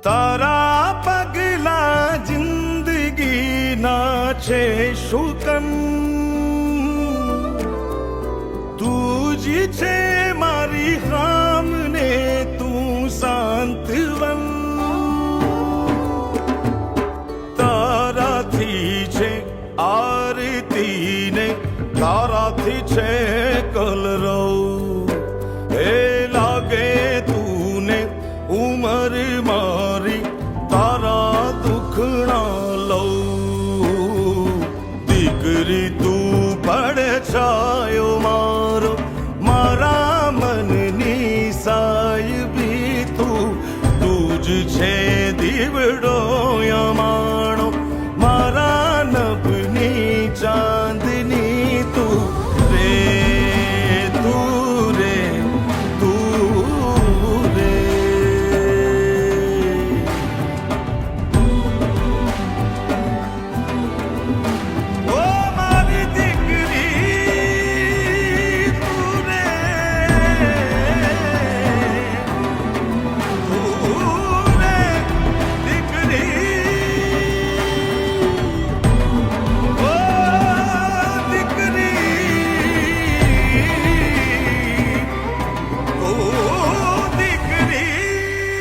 તારા પગલા જિંદગીના છે શુકન, તું જ છે મારી હામને, તું શાંતવન. તારાથી છે આરતી ને તારાથી છે કલરવ, એ લાગે તું ને ઉમર મારી તારા દુખણા લઉં. દીકરી તું પડછાયો મારો, મારા મનની સાહેબી તું, તું જ છે દીવડો